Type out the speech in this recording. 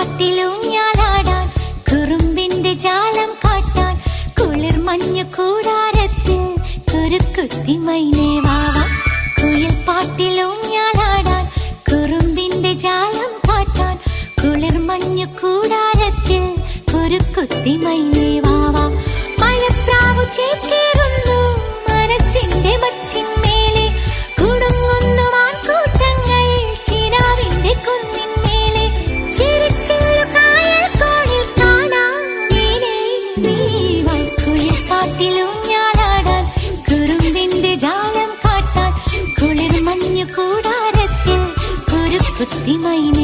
പാട്ടിലൂഞ്ഞാലാടാൻ കുറുമ്പിന്റെ ജാലം കാട്ടാൻ കുളിർ മഞ്ഞു കൂടാരത്തിൽ കുരുക്കുത്തി മൈനേ വാവാ. കുയിൽ പാട്ടിലൂഞ്ഞാലാടാൻ കുറുമ്പിന്റെ ജാലം കാട്ടാൻ കുളിർ മഞ്ഞു കൂടാരത്തിൽ കുരുക്കുത്തി മൈനേ വാവാ. മഴപ്രാവു ചേക്കേറുന്നു മനസ്സിന്റെ മച്ചിന്മേലെ കുടുങ്ങുന്നു മാൻകൂട്ടങ്ങൾ കിനാവിന്റെ കുന്നിന്മേലെ ചിരിച്ചില്ലു കായൽ കോണിൽ കാണാം നീലേ നീവാ. കുയിൽ പാട്ടിലൂഞ്ഞാലാടാൻ കുറുമ്പിന്റെ ജാലം കാട്ടാൻ കുളിർ മഞ്ഞു കൂടാരത്തിൽ കുരുക്കുത്തി മൈനേ